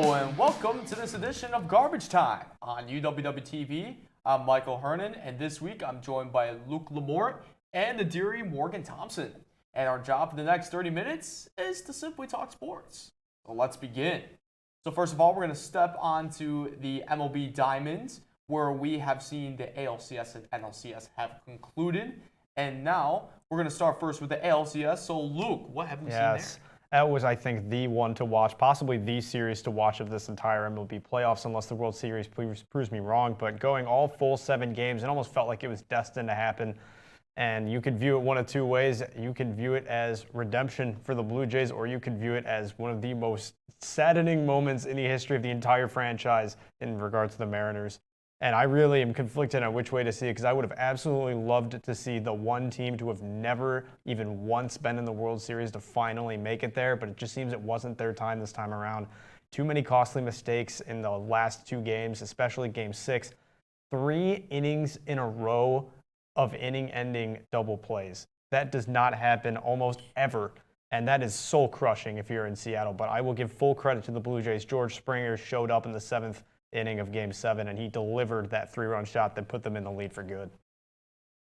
Hello and welcome to this edition of Garbage Time on UWW-TV. I'm Michael Hernan, and this week I'm joined by Luke Lamort and Adiri Morgan Thompson. And our job for the next 30 minutes is to simply talk sports. So let's begin. So first of all, we're going to step onto the MLB Diamonds, where we have seen the ALCS and NLCS have concluded. And now we're going to start first with the ALCS. So Luke, what have we seen there? That was, I think, the one to watch, possibly the series to watch of this entire MLB playoffs, unless the World Series proves me wrong. But going all full 7 games, it almost felt like it was destined to happen. And you could view it one of two ways. You can view it as redemption for the Blue Jays, or you can view it as one of the most saddening moments in the history of the entire franchise in regards to the Mariners. And I really am conflicted on which way to see it, because I would have absolutely loved to see the one team to have never even once been in the World Series to finally make it there, but it just seems it wasn't their time this time around. Too many costly mistakes in the last 2 games, especially Game 6. 3 innings in a row of inning-ending double plays. That does not happen almost ever, and that is soul-crushing if you're in Seattle. But I will give full credit to the Blue Jays. George Springer showed up in the 7th inning of Game 7, and he delivered that 3-run shot that put them in the lead for good.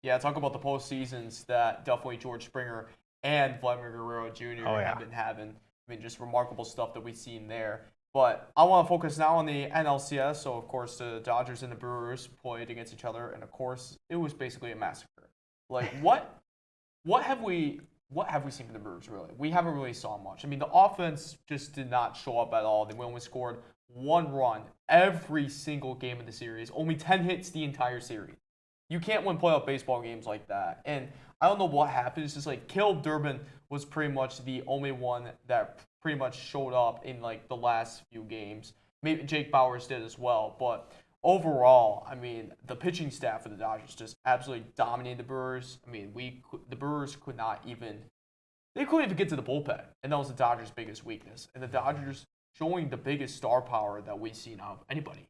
Yeah, talk about the postseasons that definitely George Springer and Vladimir Guerrero Jr. have been having. I mean, just remarkable stuff that we've seen there. But I want to focus now on the NLCS. So, of course, the Dodgers and the Brewers played against each other, and of course, it was basically a massacre. Like, what have we seen from the Brewers, really? We haven't really saw much. I mean, the offense just did not show up at all. They only scored 1 run every single game of the series. Only 10 hits the entire series. You can't win playoff baseball games like that. And I don't know what happened. It's just like Caleb Durbin was pretty much the only one that pretty much showed up in like the last few games. Maybe Jake Bauers did as well. But overall, I mean, the pitching staff for the Dodgers just absolutely dominated the Brewers. I mean, the Brewers couldn't even get to the bullpen. And that was the Dodgers' biggest weakness. And the Dodgers showing the biggest star power that we've seen out of anybody.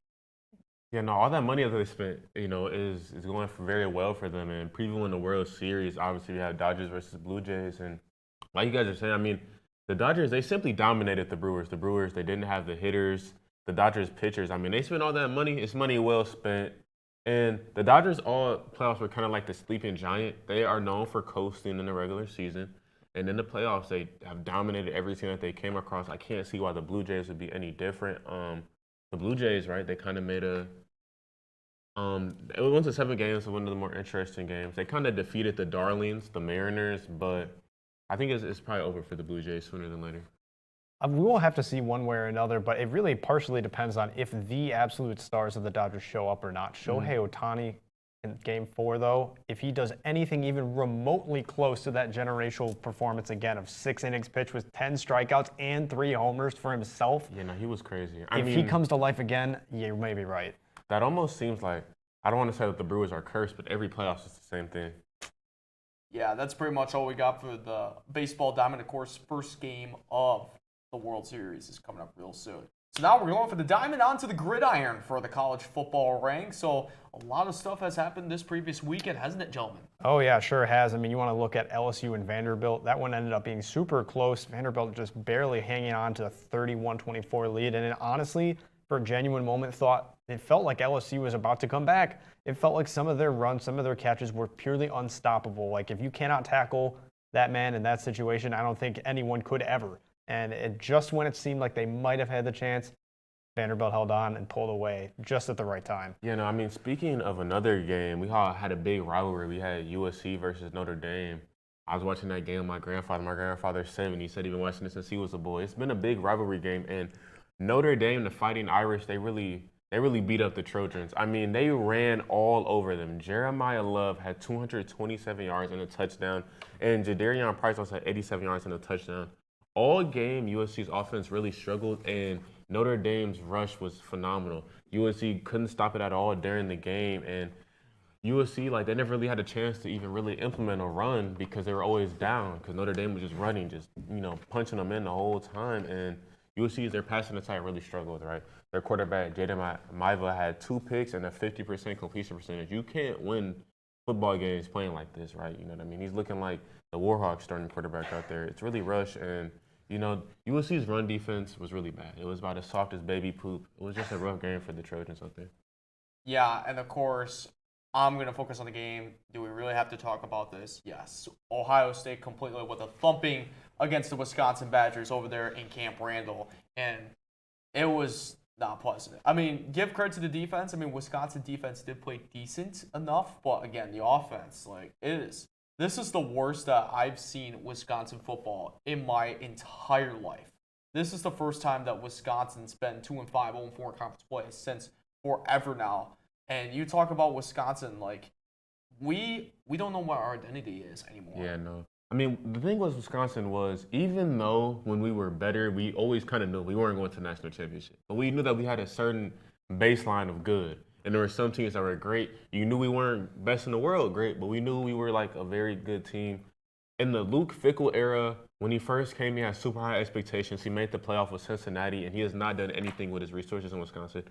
Yeah, no, all that money that they spent, is going very well for them. And previewing the World Series, obviously we have Dodgers versus Blue Jays. And like you guys are saying, I mean, the Dodgers, they simply dominated the Brewers. The Brewers, they didn't have the hitters. The Dodgers pitchers, I mean, they spent all that money. It's money well spent. And the Dodgers, all playoffs were kind of like the sleeping giant. They are known for coasting in the regular season. And in the playoffs, they have dominated everything that they came across. I can't see why the Blue Jays would be any different. The Blue Jays, right, they kind of made it went to 7 games, so one of the more interesting games. They kind of defeated the darlings, the Mariners, but I think it's probably over for the Blue Jays sooner than later. We will have to see one way or another, but it really partially depends on if the absolute stars of the Dodgers show up or not. Shohei Ohtani in Game 4, though, if he does anything even remotely close to that generational performance again of 6 innings pitched with 10 strikeouts and 3 homers for himself. Yeah, no, he was crazy. If he comes to life again, you may be right. That almost seems like, I don't want to say that the Brewers are cursed, but every playoff is the same thing. Yeah, that's pretty much all we got for the baseball diamond. Of course, first game of the World Series is coming up real soon. So now we're going for the diamond onto the gridiron for the college football ranks. So a lot of stuff has happened this previous weekend, hasn't it, gentlemen? Oh, yeah, sure has. I mean, you want to look at LSU and Vanderbilt. That one ended up being super close. Vanderbilt just barely hanging on to a 31-24 lead. And honestly, for a genuine moment, it felt like LSU was about to come back. It felt like some of their runs, some of their catches were purely unstoppable. Like, if you cannot tackle that man in that situation, I don't think anyone could ever. And just when it seemed like they might have had the chance, Vanderbilt held on and pulled away just at the right time. Yeah, no, I mean, speaking of another game, we all had a big rivalry. We had USC versus Notre Dame. I was watching that game with my grandfather. My grandfather's 7. He said he's been watching it since he was a boy. It's been a big rivalry game. And Notre Dame, the Fighting Irish, they really beat up the Trojans. I mean, they ran all over them. Jeremiah Love had 227 yards and a touchdown. And Jadarian Price also had 87 yards and a touchdown. All game, USC's offense really struggled, and Notre Dame's rush was phenomenal. USC couldn't stop it at all during the game, and USC, they never really had a chance to even really implement a run because they were always down because Notre Dame was just running, punching them in the whole time. And USC, their passing attack really struggled, right? Their quarterback, Jaden Maiva, had 2 picks and a 50% completion percentage. You can't win football games playing like this, right? You know what I mean? He's looking like the Warhawks starting quarterback out there. It's really rushed, and You know, USC's run defense was really bad. It was about as soft as baby poop. It was just a rough game for the Trojans out there. Yeah, and of course, I'm going to focus on the game. Do we really have to talk about this? Yes. Ohio State completely with a thumping against the Wisconsin Badgers over there in Camp Randall. And it was not pleasant. I mean, give credit to the defense. I mean, Wisconsin defense did play decent enough. But again, the offense, like, this is the worst that I've seen Wisconsin football in my entire life. This is the first time that Wisconsin's been 2-5, 0-4 conference play since forever now. And you talk about Wisconsin, like, we don't know what our identity is anymore. Yeah, no. I mean, the thing was Wisconsin was, even though when we were better, we always kind of knew we weren't going to national championship. But we knew that we had a certain baseline of good. And there were some teams that were great. You knew we weren't best in the world, great, but we knew we were like a very good team. In the Luke Fickell era, when he first came, he had super high expectations. He made the playoff with Cincinnati, and he has not done anything with his resources in Wisconsin.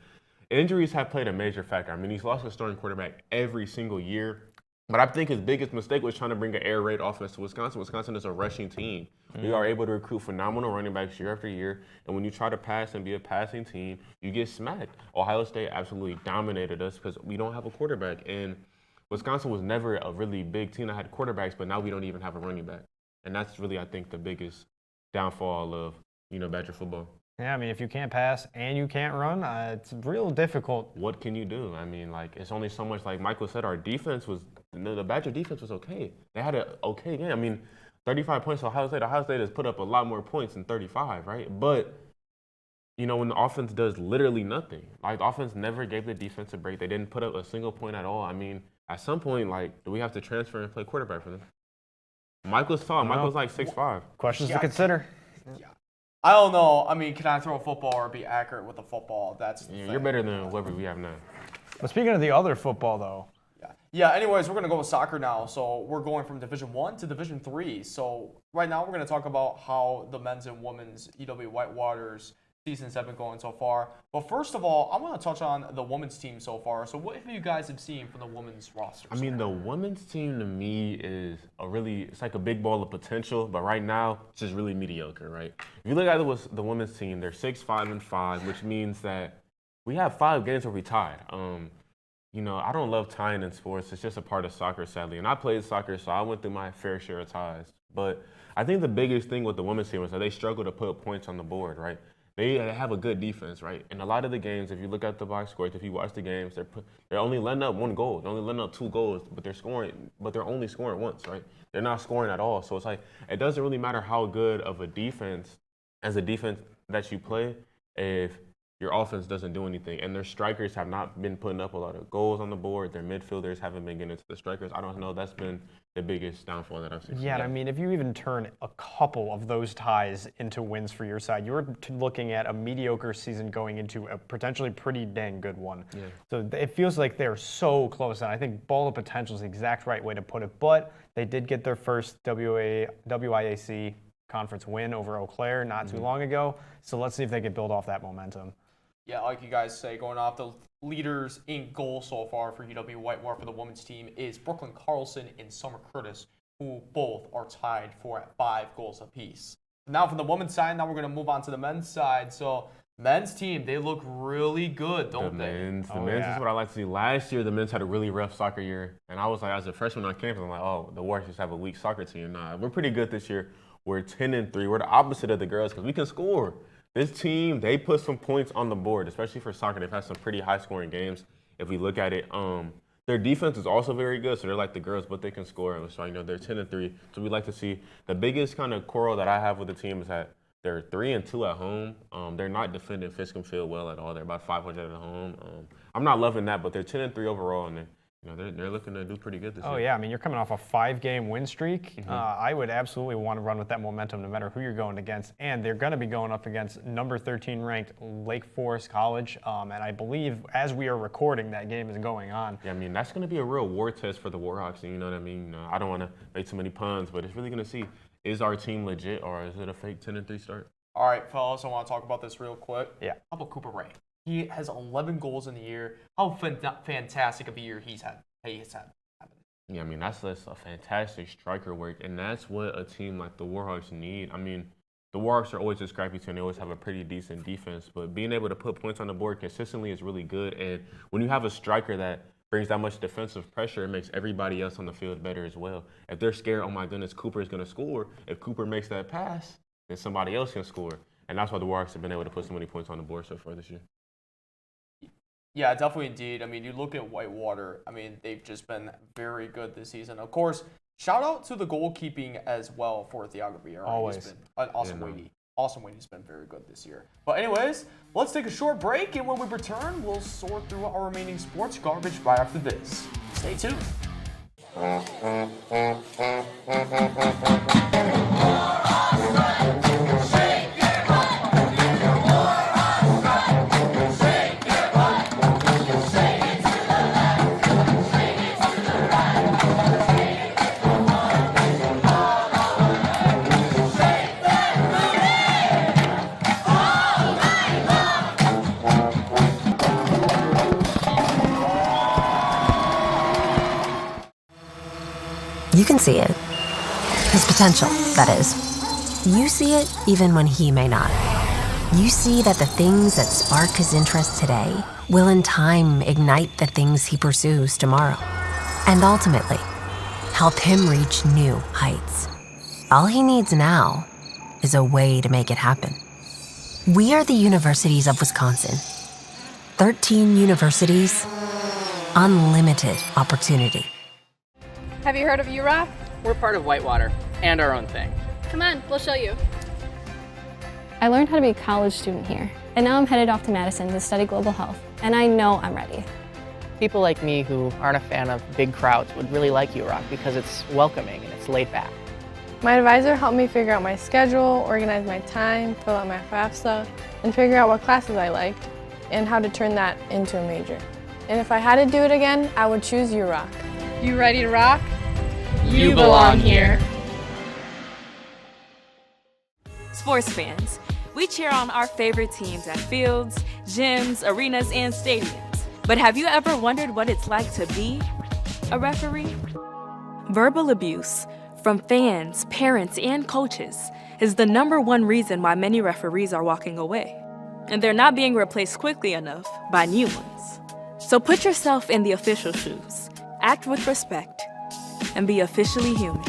Injuries have played a major factor. I mean, he's lost a starting quarterback every single year. But I think his biggest mistake was trying to bring an air raid offense to Wisconsin. Wisconsin is a rushing team. We are able to recruit phenomenal running backs year after year. And when you try to pass and be a passing team, you get smacked. Ohio State absolutely dominated us because we don't have a quarterback. And Wisconsin was never a really big team that had quarterbacks, but now we don't even have a running back. And that's really, I think, the biggest downfall of, Badger football. Yeah, I mean, if you can't pass and you can't run, it's real difficult. What can you do? I mean, like, it's only so much. Like Michael said, our defense was the Badger defense was okay. They had an okay game. I mean, 35 points to Ohio State. Ohio State has put up a lot more points than 35, right? But, when the offense does literally nothing, like, the offense never gave the defense a break. They didn't put up a single point at all. I mean, at some point, like, do we have to transfer and play quarterback for them? Michael's tall. Michael's like 6'5". Questions to consider. Yeah. I don't know. I mean, can I throw a football or be accurate with a football? That's the thing. You're better than whoever we have now. But speaking of the other football, though. Yeah. Anyways, we're gonna go with soccer now. So we're going from Division 1 to Division 3. So right now we're gonna talk about how the men's and women's EW Whitewaters seasons have been going so far. But first of all, I want to touch on the women's team so far. So what have you guys have seen from the women's roster? I mean, the women's team to me is it's like a big ball of potential, but right now it's just really mediocre, right? If you look at the women's team, they're 6-5-5, which means that we have 5 games where we tied. I don't love tying in sports. It's just a part of soccer, sadly. And I played soccer, so I went through my fair share of ties. But I think the biggest thing with the women's team is that they struggle to put points on the board, right? They have a good defense, right? In a lot of the games, if you look at the box scores, if you watch the games, they're only letting up 1 goal. They're only letting up 2 goals, but they're only scoring once, right? They're not scoring at all. So it's like, it doesn't really matter how good of a defense that you play if your offense doesn't do anything. And their strikers have not been putting up a lot of goals on the board. Their midfielders haven't been getting into the strikers. I don't know. That's been the biggest downfall that I've seen. Yeah, I mean, if you even turn a couple of those ties into wins for your side, you're looking at a mediocre season going into a potentially pretty dang good one. Yeah. So it feels like they're so close, and I think ball of potential is the exact right way to put it. But they did get their first WIAC conference win over Eau Claire not too long ago. So let's see if they can build off that momentum. Yeah, like you guys say, going off the leaders in goal so far for UW Whitewater for the women's team is Brooklyn Carlson and Summer Curtis, who both are tied for 5 goals apiece. Now from the women's side, now we're going to move on to the men's side. So men's team, they look really good, don't they? The men's is what I like to see. Last year, the men's had a really rough soccer year. And I was like, as a freshman on campus, I'm like, oh, the Warriors have a weak soccer team. Nah, we're pretty good this year. We're 10-3. We're the opposite of the girls because we can score. This team, they put some points on the board, especially for soccer. They've had some pretty high-scoring games. If we look at it, their defense is also very good. So they're like the girls, but they can score. So they're 10-3. So we like to see the biggest kind of quarrel that I have with the team is that they're 3-2 at home. They're not defending Fisk and Field well at all. They're about 500 at home. I'm not loving that, but they're 10-3 overall, and they're looking to do pretty good this year. Oh, yeah. I mean, you're coming off a 5-game win streak. I would absolutely want to run with that momentum no matter who you're going against. And they're going to be going up against number 13 ranked Lake Forest College. And I believe as we are recording, that game is going on. Yeah, I mean, that's going to be a real war test for the Warhawks. You know what I mean? I don't want to make too many puns, but it's really going to see, is our team legit or is it a fake 10-3 start? All right, fellas, I want to talk about this real quick. Yeah. How about Cooper Ray? He has 11 goals in the year. How fantastic of a year he's had. Yeah, I mean, that's a fantastic striker work, and that's what a team like the Warhawks need. I mean, the the Warhawks are always a scrappy team. They always have a pretty decent defense, but being able to put points on the board consistently is really good. And when you have a striker that brings that much defensive pressure, it makes everybody else on the field better as well. If they're scared, oh my goodness, Cooper is going to score. If Cooper makes that pass, then somebody else can score. And that's why the Warhawks have been able to put so many points on the board so far this year. Yeah, definitely indeed. I mean, you look at Whitewater, I mean, they've just been very good this season. Of course, shout out to the goalkeeping as well for Thiago Vieira. Always. He's been Austin Wainey. Austin Wainey's been very good this year. But anyways, let's take a short break, and when we return, we'll sort through our remaining sports garbage right after this. Stay tuned. You can see it. His potential, that is. You see it even when he may not. You see that the things that spark his interest today will in time ignite the things he pursues tomorrow. And ultimately, help him reach new heights. All he needs now is a way to make it happen. We are the Universities of Wisconsin. 13 universities, unlimited opportunity. Have you heard of UROC? We're part of Whitewater and our own thing. Come on, we'll show you. I learned how to be a college student here, and now I'm headed off to Madison to study global health, and I know I'm ready. People like me who aren't a fan of big crowds would really like UROC because it's welcoming and it's laid back. My advisor helped me figure out my schedule, organize my time, fill out my FAFSA, and figure out what classes I liked and how to turn that into a major. And if I had to do it again, I would choose UROC. You ready to rock? You belong here. Sports fans, we cheer on our favorite teams at fields, gyms, arenas, and stadiums. But have you ever wondered what it's like to be a referee? Verbal abuse from fans, parents, and coaches is the #1 reason why many referees are walking away. And they're not being replaced quickly enough by new ones. So put yourself in the official shoes, act with respect, and be officially human.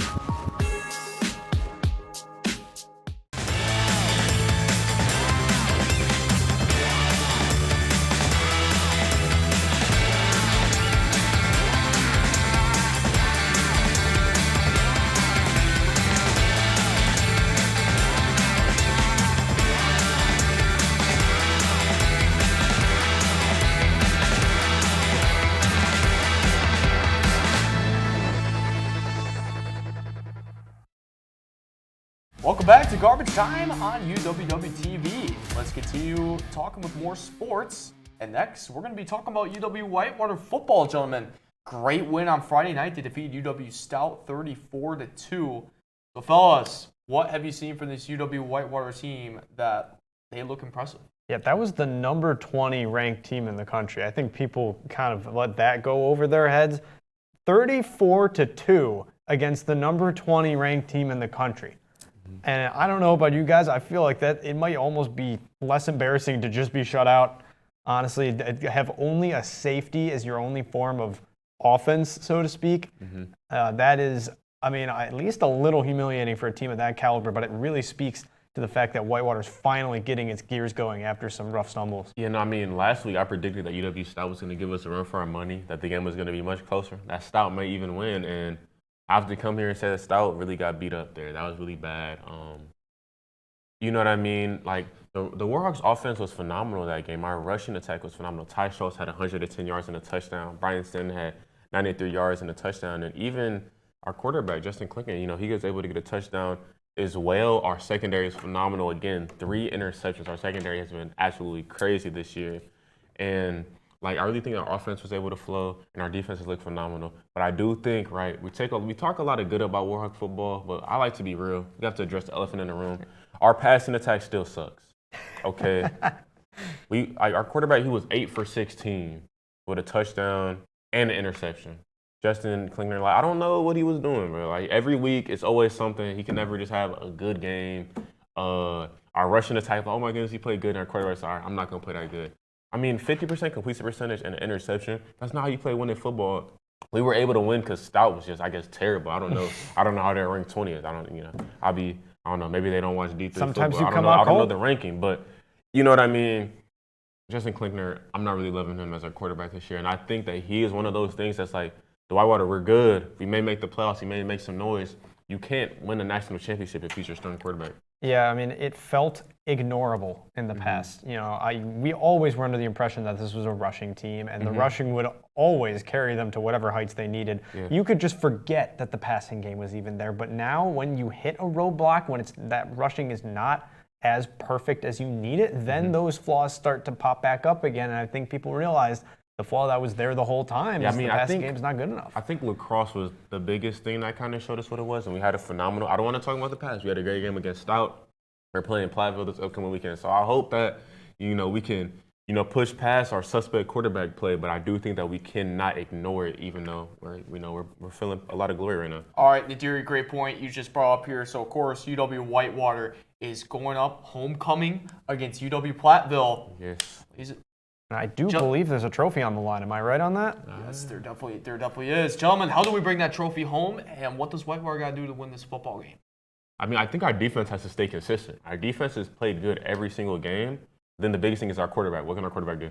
Welcome back to Garbage Time on UWW-TV. Let's continue talking with more sports. And next, we're going to be talking about UW Whitewater football, gentlemen. Great win on Friday night to defeat UW Stout 34-2. So, fellas, what have you seen from this UW Whitewater team that they look impressive? Yeah, that was the number 20 ranked team in the country. I think people kind of let that go over their heads. 34-2 against the number 20 ranked team in the country. And I don't know about you guys, I feel like that it might almost be less embarrassing to just be shut out. Honestly, have only a safety as your only form of offense, so to speak. That is, I mean, at least a little humiliating for a team of that caliber, but it really speaks to the fact that Whitewater's finally getting its gears going after some rough stumbles. Yeah, no, I mean, last week I predicted that UW Stout was going to give us a run for our money, that the game was going to be much closer, that Stout may even win, and I have to come here and say that Stout really got beat up there. That was really bad. You know what I mean? Like, the Warhawks' offense was phenomenal that game. Our rushing attack was phenomenal. Ty Schultz had 110 yards and a touchdown. Brian Stanton had 93 yards and a touchdown. And even our quarterback, Justin Clinton, you know, he was able to get a touchdown as well. Our secondary is phenomenal. Again, 3 interceptions. Our secondary has been absolutely crazy this year. And like, I really think our offense was able to flow, and our defense has looked phenomenal. But I do think, right, we talk a lot of good about Warhawk football, but I like to be real. We have to address the elephant in the room. Our passing attack still sucks. Okay, our quarterback, he was 8 for 16 with a touchdown and an interception. Justin Klingner, like, I don't know what he was doing, bro. Like, every week it's always something. He can never just have a good game. our rushing attack, oh my goodness, he played good, and our quarterback's all right, I'm not going to play that good. I mean, 50% completion percentage and an interception, that's not how you play winning football. We were able to win because Stout was just, I guess, terrible. I don't know how they're ranked 20th. I don't know. Maybe they don't watch D3 Sometimes football. you come out I don't know cold. the ranking, but you know what I mean? Justin Klinkner, I'm not really loving him as our quarterback this year. And I think that he is one of those things that's like, Dwight Water, we're good. We may make the playoffs. We may make some noise. You can't win a national championship if he's your starting quarterback. Yeah, I mean, it felt ignorable in the past. You know, we always were under the impression that this was a rushing team, and the rushing would always carry them to whatever heights they needed. Yeah. You could just forget that the passing game was even there. But now, when you hit a roadblock, when that rushing is not as perfect as you need it, then those flaws start to pop back up again. And I think people realized the flaw that was there the whole time is the passing game's not good enough. I think lacrosse was the biggest thing that kind of showed us what it was, and we had a phenomenal. I don't want to talk about the past. We had a great game against Stout. We're playing Platteville this upcoming weekend, so I hope that we can push past our suspect quarterback play. But I do think that we cannot ignore it, even though we're feeling a lot of glory right now. All right, Nadiri, great point you just brought up here. So of course, UW Whitewater is going up homecoming against UW Platteville. Yes. And I do believe there's a trophy on the line. Am I right on that? Yes, there definitely is. Gentlemen, how do we bring that trophy home, and what does Whitewater got to do to win this football game? I mean, I think our defense has to stay consistent. Our defense has played good every single game. Then the biggest thing is our quarterback. What can our quarterback do?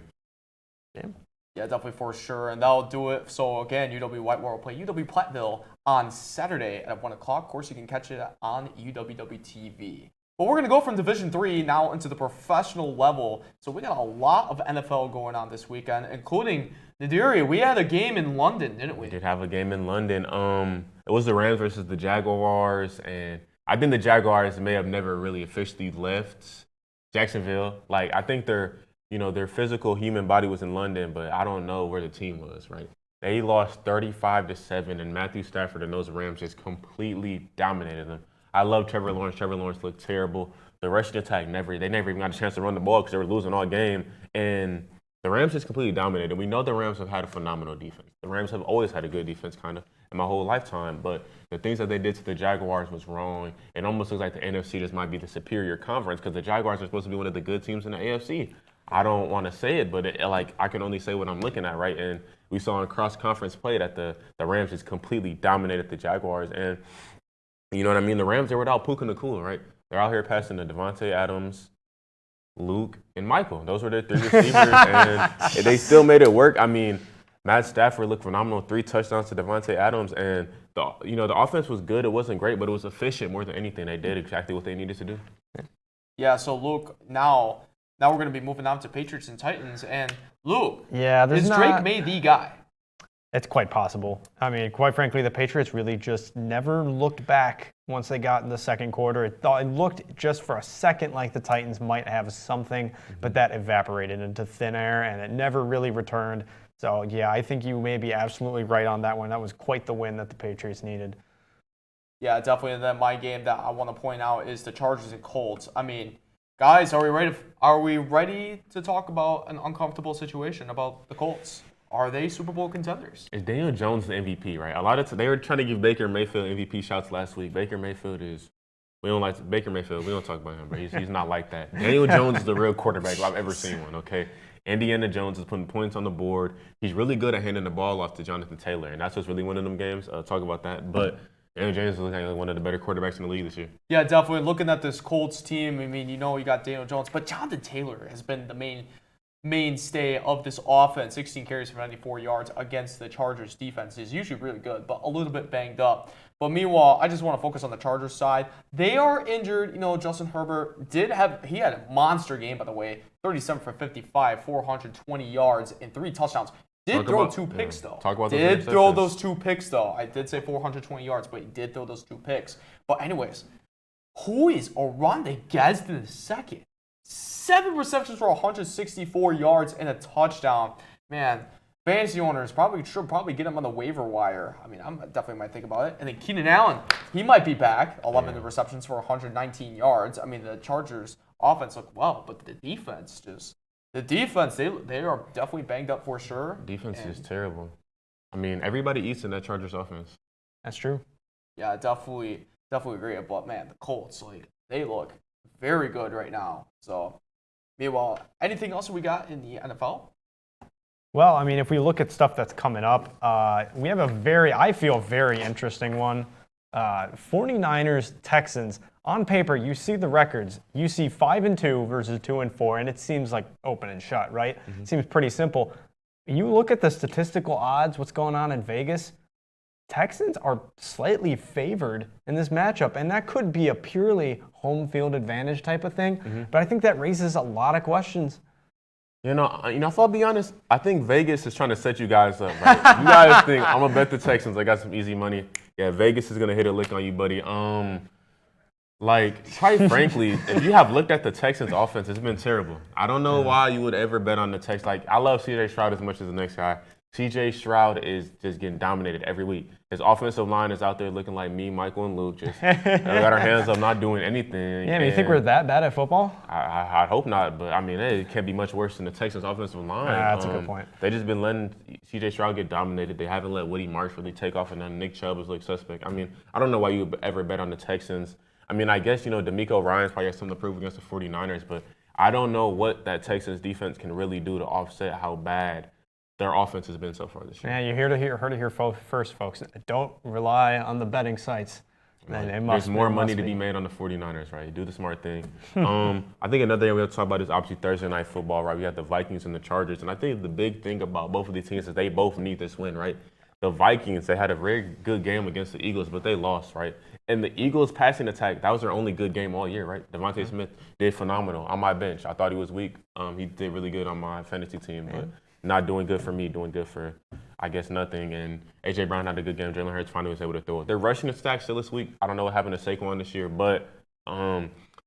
Yeah, definitely for sure, and that'll do it. So again, UW Whitewater will play UW Platteville on Saturday at 1 o'clock. Of course, you can catch it on UWW-TV. But we're going to go from Division III now into the professional level. So we got a lot of NFL going on this weekend, including Nadiri. We had a game in London, didn't we? We did have a game in London. It was the Rams versus the Jaguars, and I think the Jaguars may have never really officially left Jacksonville. Like, I think their physical human body was in London, but I don't know where the team was, right? They lost 35-7, and Matthew Stafford and those Rams just completely dominated them. I love Trevor Lawrence. Trevor Lawrence looked terrible. The rushing attack they never even got a chance to run the ball because they were losing all game. And the Rams just completely dominated. We know the Rams have had a phenomenal defense. The Rams have always had a good defense kind of in my whole lifetime. But the things that they did to the Jaguars was wrong. It almost looks like the NFC just might be the superior conference because the Jaguars are supposed to be one of the good teams in the AFC. I don't want to say it, but I can only say what I'm looking at, right? And we saw in cross-conference play that the Rams just completely dominated the Jaguars. And you know what I mean? The Rams, they're without Puka Nacua, right? They're out here passing to Devontae Adams, Luke, and Michael. Those were their three receivers, and they still made it work. I mean, Matt Stafford looked phenomenal, 3 touchdowns to Devontae Adams, and the offense was good. It wasn't great, but it was efficient more than anything. They did exactly what they needed to do. Yeah, so Luke, now we're going to be moving on to Patriots and Titans. And Luke, is Drake May the guy? It's quite possible. I mean, quite frankly, the Patriots really just never looked back once they got in the second quarter. It looked just for a second like the Titans might have something, but that evaporated into thin air, and it never really returned. So, yeah, I think you may be absolutely right on that one. That was quite the win that the Patriots needed. Yeah, definitely. And then my game that I want to point out is the Chargers and Colts. I mean, guys, are we ready to talk about an uncomfortable situation about the Colts? Are they Super Bowl contenders? Is Daniel Jones the MVP, right? They were trying to give Baker Mayfield MVP shouts last week. Baker Mayfield we don't talk about him, but he's not like that. Daniel Jones is the real quarterback I've ever seen one, okay? Indiana Jones is putting points on the board. He's really good at handing the ball off to Jonathan Taylor, and that's what's really winning them games. Talk about that. But Daniel Jones is looking like one of the better quarterbacks in the league this year. Yeah, definitely. Looking at this Colts team, I mean, you got Daniel Jones, but Jonathan Taylor has been the mainstay of this offense. 16 carries for 94 yards against the Chargers defense. He's usually really good, but a little bit banged up. But meanwhile, I just want to focus on the Chargers side. They are injured. Justin Herbert he had a monster game, by the way. 37 for 55, 420 yards, and 3 touchdowns. Did throw 2 picks, though. Did throw those 2 picks, though. I did say 420 yards, but he did throw those 2 picks. But anyways, who is Oronde Gadsden II? 7 receptions for 164 yards and a touchdown. Man, fantasy owners should probably get him on the waiver wire. I mean, I definitely might think about it. And then Keenan Allen, he might be back. 11 receptions for 119 yards. I mean, the Chargers offense looked well, but the defense, they are definitely banged up for sure. Defense is terrible. I mean, everybody eats in that Chargers offense. That's true. Yeah, definitely agree. But man, the Colts, they look very good right now. So, meanwhile, anything else we got in the NFL? Well, I mean, if we look at stuff that's coming up, we have I feel, very interesting one. 49ers, Texans. On paper, you see the records. You see 5-2 versus 2-4, and it seems like open and shut, right? Mm-hmm. It seems pretty simple. You look at the statistical odds, what's going on in Vegas, Texans are slightly favored in this matchup, and that could be a purely home field advantage type of thing, but I think that raises a lot of questions. If I'll be honest, I think Vegas is trying to set you guys up, right? You guys think, I'm going to bet the Texans. I got some easy money. Yeah, Vegas is going to hit a lick on you, buddy. Quite frankly, if you have looked at the Texans' offense, it's been terrible. I don't know why you would ever bet on the Texans. I love C.J. Stroud as much as the next guy. C.J. Stroud is just getting dominated every week. His offensive line is out there looking like me, Michael, and Luke. Just got our hands up, not doing anything. Yeah, you think we're that bad at football? I hope not, but I mean, it can't be much worse than the Texans' offensive line. That's a good point. They just been letting C.J. Stroud get dominated. They haven't let Woody Marsh really take off, and then Nick Chubb is like suspect. I mean, I don't know why you would ever bet on the Texans. I mean, I guess, DeMeco Ryans probably has something to prove against the 49ers, but I don't know what that Texans defense can really do to offset how bad their offense has been so far this year. Yeah, you heard it here first, folks. Don't rely on the betting sites. There's more money to be made on the 49ers, right? Do the smart thing. I think another thing we have to talk about is obviously Thursday Night Football, right? We got the Vikings and the Chargers, and I think the big thing about both of these teams is they both need this win, right? The Vikings, they had a very good game against the Eagles, but they lost, right? And the Eagles' passing attack, that was their only good game all year, right? Devontae Smith did phenomenal on my bench. I thought he was weak. He did really good on my fantasy team, but not doing good for me, doing good for, I guess, nothing. And A.J. Brown had a good game. Jalen Hurts finally was able to throw it. Their rushing attack still this week. I don't know what happened to Saquon this year, but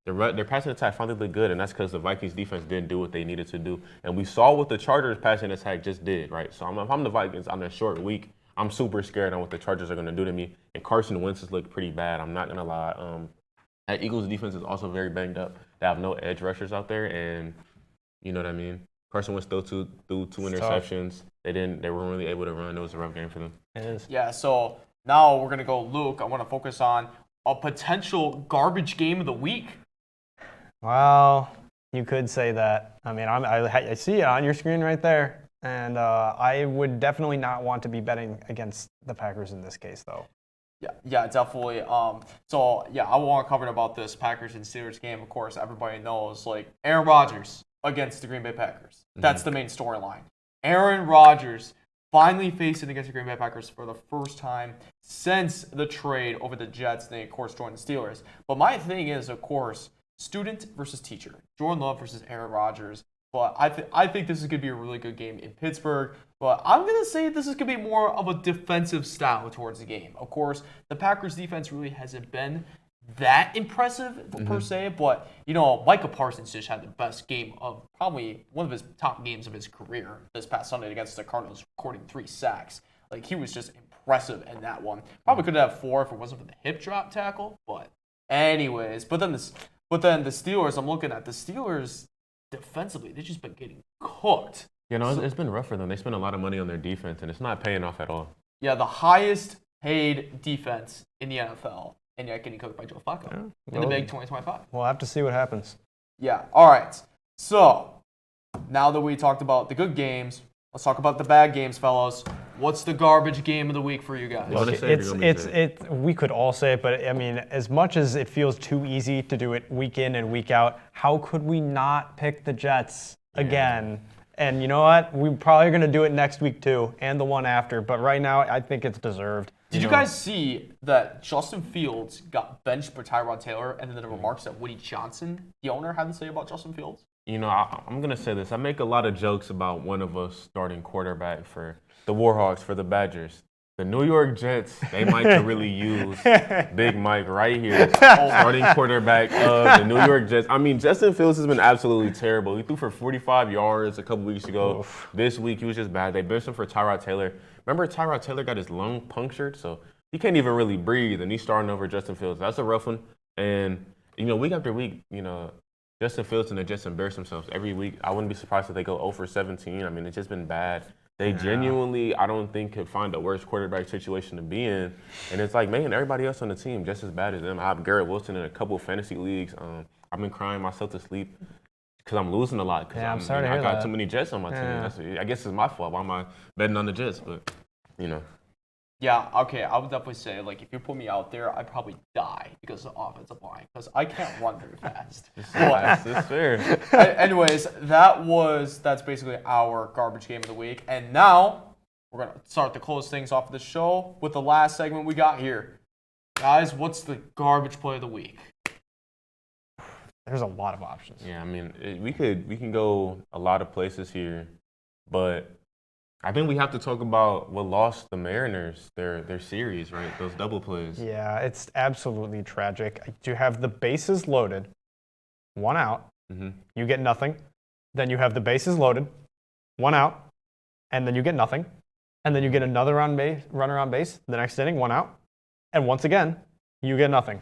their passing attack finally looked good, and that's because the Vikings defense didn't do what they needed to do. And we saw what the Chargers passing attack just did, right? So if I'm the Vikings on a short week, I'm super scared on what the Chargers are going to do to me. And Carson Wentz has looked pretty bad. I'm not going to lie. That Eagles defense is also very banged up. They have no edge rushers out there, and you know what I mean? Carson Wentz threw two interceptions. They weren't really able to run. It was a rough game for them. It is. Yeah, so now we're going to go, Luke. I want to focus on a potential garbage game of the week. Well, you could say that. I mean, I see it on your screen right there. And I would definitely not want to be betting against the Packers in this case, though. Yeah, definitely. I want to cover about this Packers and Steelers game. Of course, everybody knows, Aaron Rodgers against the Green Bay Packers. That's the main storyline. Aaron Rodgers finally facing against the Green Bay Packers for the first time since the trade over the Jets. They, of course, joined the Steelers. But my thing is, of course, student versus teacher. Jordan Love versus Aaron Rodgers. But I think this is going to be a really good game in Pittsburgh. But I'm going to say this is going to be more of a defensive style towards the game. Of course, the Packers defense really hasn't been that impressive per se. But, Micah Parsons just had the best game of probably one of his top games of his career this past Sunday against the Cardinals, recording 3 sacks. He was just impressive in that one. Probably could have 4 if it wasn't for the hip drop tackle. But anyways, but then the Steelers, I'm looking at the Steelers defensively, they've just been getting cooked. It's been rough for them. They spend a lot of money on their defense, and it's not paying off at all. Yeah, the highest paid defense in the NFL, and yet getting cooked by Joe Flacco in the big 2025. We'll have to see what happens. Yeah, all right. So, now that we talked about the good games, let's talk about the bad games, fellas. What's the garbage game of the week for you guys? We could all say it, but I mean, as much as it feels too easy to do it week in and week out, how could we not pick the Jets again? And you know what? We're probably going to do it next week too, and the one after. But right now, I think it's deserved. Did you guys see that Justin Fields got benched by Tyrod Taylor, and then the remarks that Woody Johnson, the owner, had to say about Justin Fields? I'm going to say this. I make a lot of jokes about one of us starting quarterback for the Warhawks, for the Badgers. The New York Jets, they might could really use Big Mike right here, starting quarterback of the New York Jets. I mean, Justin Fields has been absolutely terrible. He threw for 45 yards a couple weeks ago. Oof. This week, he was just bad. They benched him for Tyrod Taylor. Remember, Tyrod Taylor got his lung punctured, so he can't even really breathe, and he's starting over Justin Fields. That's a rough one. And, week after week, Justin Fields and the Jets embarrass themselves every week. I wouldn't be surprised if they go 0 for 17. I mean, it's just been bad. They genuinely, I don't think, could find a worse quarterback situation to be in. And it's like, man, everybody else on the team just as bad as them. I have Garrett Wilson in a couple of fantasy leagues. I've been crying myself to sleep because I'm losing a lot. Yeah, I'm sorry to hear I got that. too many Jets on my team. I guess it's my fault. Why am I betting on the Jets? But, Yeah, okay, I would definitely say, like, if you put me out there, I'd probably die because of the offensive line, because I can't run very fast. That's fair. Anyways, that's basically our garbage game of the week. And now, we're going to start to close things off of the show with the last segment we got here. Guys, what's the garbage play of the week? There's a lot of options. Yeah, I mean, we can go a lot of places here, but I think we have to talk about what lost the Mariners their series, right? Those double plays. Yeah, it's absolutely tragic. You have the bases loaded, 1 out, you get nothing. Then you have the bases loaded, 1 out, and then you get nothing. And then you get another runner on base, the next inning, 1 out. And once again, you get nothing.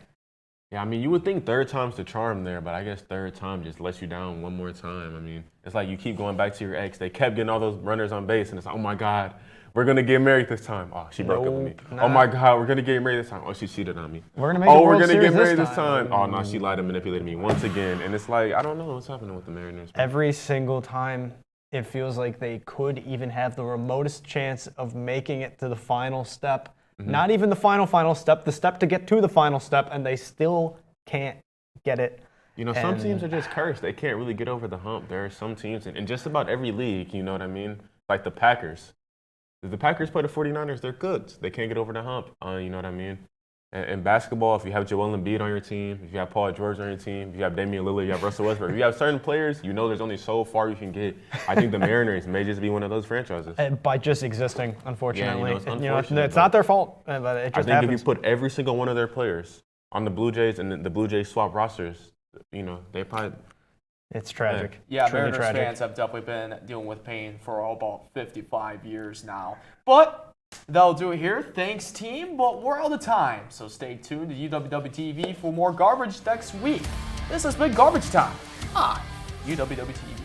Yeah, I mean, you would think third time's the charm there, but I guess third time just lets you down one more time. I mean, it's like you keep going back to your ex. They kept getting all those runners on base, and it's like, oh my God, we're going to get married this time. Oh, she broke up with me. Nah. Oh my God, we're going to get married this time. Oh, she cheated on me. We're going to make Oh, the we're World going to Series get married this this time. Oh, no, she lied and manipulated me once again. And it's like, I don't know what's happening with the Mariners. Every single time, it feels like they could even have the remotest chance of making it to the final step. Not even the final step, the step to get to the final step, and they still can't get it. You know, some teams are just cursed. They can't really get over the hump. There are some teams in just about every league, you know what I mean? Like the Packers. If the Packers play the 49ers, they're good. They can't get over the hump, you know what I mean? In basketball, if you have Joel Embiid on your team, if you have Paul George on your team, if you have Damian Lillard, you have Russell Westbrook, if you have certain players, you know there's only so far you can get. I think the Mariners may just be one of those franchises. By just existing, unfortunately. it's unfortunate, it's not their fault, but it just I think happens. if you put every single one of their players on the Blue Jays and the Blue Jays swap rosters, you know, they probably... It's tragic. Yeah, Truly Mariners tragic. fans have definitely been dealing with pain for about 55 years now. But that'll do it here. Thanks, team, but we're out of time. So stay tuned to UWW TV for more garbage next week. This has been Garbage Time on UWW TV.